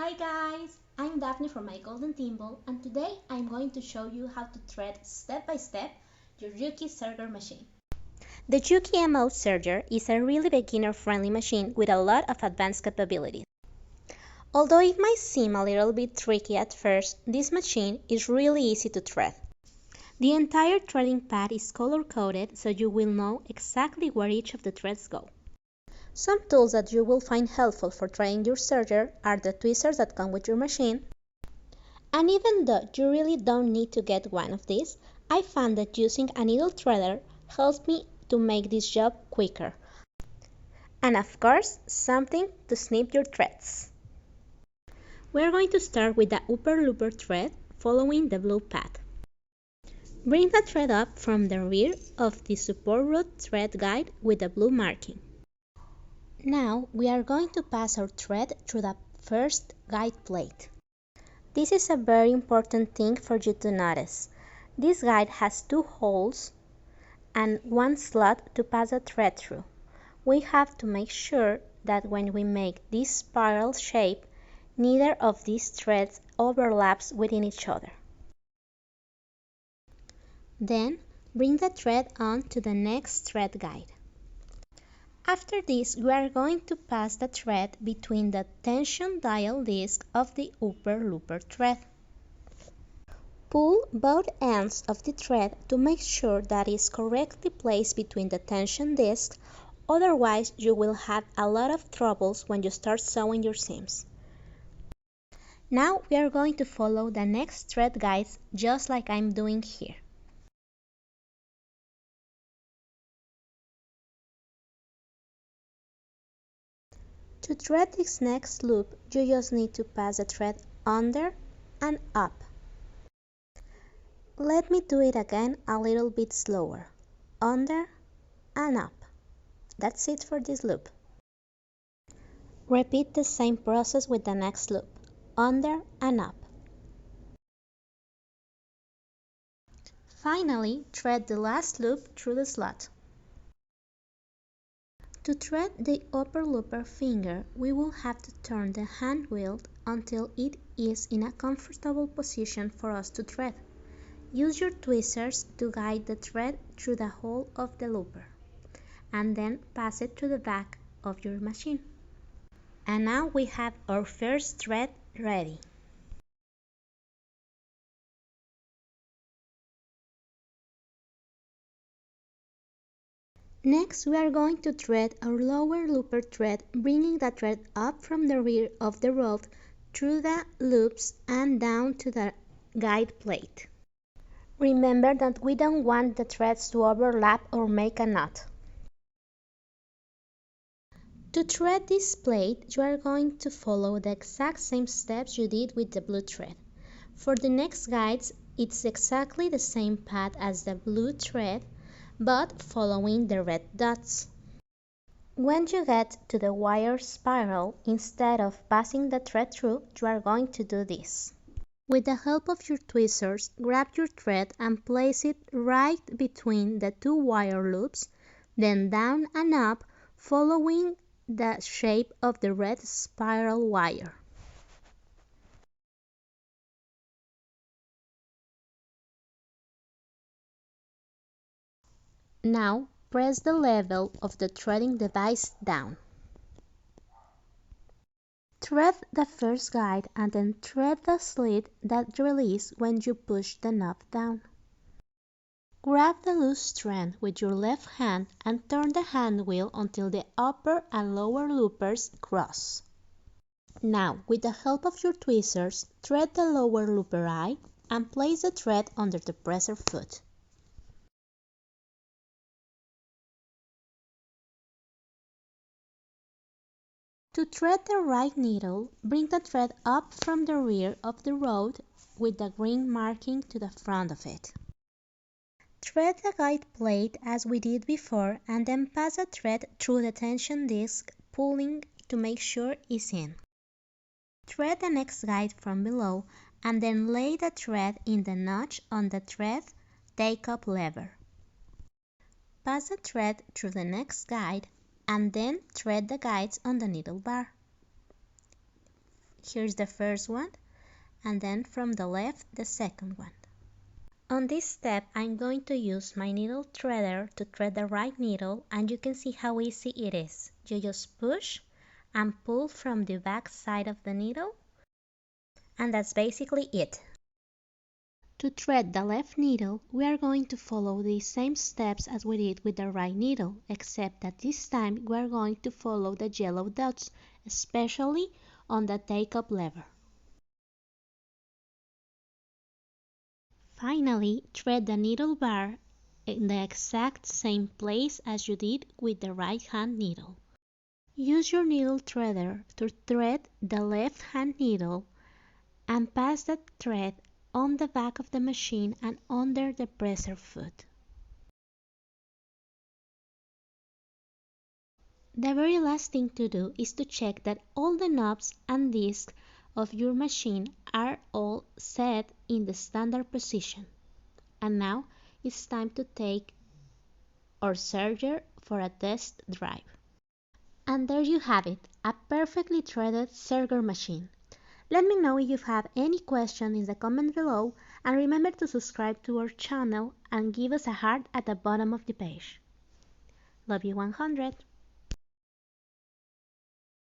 Hi guys, I'm Daphne from My Golden Thimble, and today I'm going to show you how to thread step by step your Juki Serger machine. The Juki Mo654de is a really beginner-friendly machine with a lot of advanced capabilities. Although it might seem a little bit tricky at first, this machine is really easy to thread. The entire threading pad is color-coded so you will know exactly where each of the threads go. Some tools that you will find helpful for threading your serger are the tweezers that come with your machine. And even though you really don't need to get one of these, I found that using a needle threader helps me to make this job quicker. And of course, something to snip your threads. We're going to start with the upper looper thread following the blue path. Bring the thread up from the rear of the support rod thread guide with the blue marking. Now we are going to pass our thread through the first guide plate. This is a very important thing for you to notice. This guide has two holes and one slot to pass the thread through. We have to make sure that when we make this spiral shape, neither of these threads overlaps within each other. Then bring the thread on to the next thread guide. After this, we are going to pass the thread between the tension dial disc of the upper looper thread. Pull both ends of the thread to make sure that it is correctly placed between the tension discs, otherwise you will have a lot of troubles when you start sewing your seams. Now we are going to follow the next thread guides just like I'm doing here. To thread this next loop, you just need to pass the thread under and up. Let me do it again a little bit slower. Under and up. That's it for this loop. Repeat the same process with the next loop. Under and up. Finally, thread the last loop through the slot. To thread the upper looper finger, we will have to turn the hand wheel until it is in a comfortable position for us to thread. Use your tweezers to guide the thread through the hole of the looper, and then pass it to the back of your machine. And now we have our first thread ready. Next, we are going to thread our lower looper thread, bringing the thread up from the rear of the rod through the loops and down to the guide plate. Remember that we don't want the threads to overlap or make a knot. To thread this plate, you are going to follow the exact same steps you did with the blue thread. For the next guides, it's exactly the same path as the blue thread, but following the red dots. When you get to the wire spiral, instead of passing the thread through, you are going to do this. With the help of your tweezers, grab your thread and place it right between the two wire loops, then down and up, following the shape of the red spiral wire. Now, press the level of the threading device down. Thread the first guide and then thread the slit that releases when you push the knob down. Grab the loose strand with your left hand and turn the hand wheel until the upper and lower loopers cross. Now, with the help of your tweezers, thread the lower looper eye and place the thread under the presser foot. To thread the right needle, bring the thread up from the rear of the rod with the green marking to the front of it. Thread the guide plate as we did before and then pass the thread through the tension disc, pulling to make sure it's in. Thread the next guide from below and then lay the thread in the notch on the thread take-up lever. Pass the thread through the next guide and then thread the guides on the needle bar. here's the first one, and then from the left, the second one. On this step, I'm going to use my needle threader to thread the right needle, and you can see how easy it is. You just push and pull from the back side of the needle, and that's basically it. To thread the left needle, we are going to follow the same steps as we did with the right needle, except that this time we are going to follow the yellow dots, especially on the take-up lever. Finally, thread the needle bar in the exact same place as you did with the right hand needle. Use your needle threader to thread the left hand needle and pass the thread on the back of the machine and under the presser foot. The very last thing to do is to check that all the knobs and discs of your machine are all set in the standard position. And now it's time to take our serger for a test drive. And there you have it, a perfectly threaded serger machine. Let me know if you have any question in the comment below, and remember to subscribe to our channel and give us a heart at the bottom of the page. Love you 100!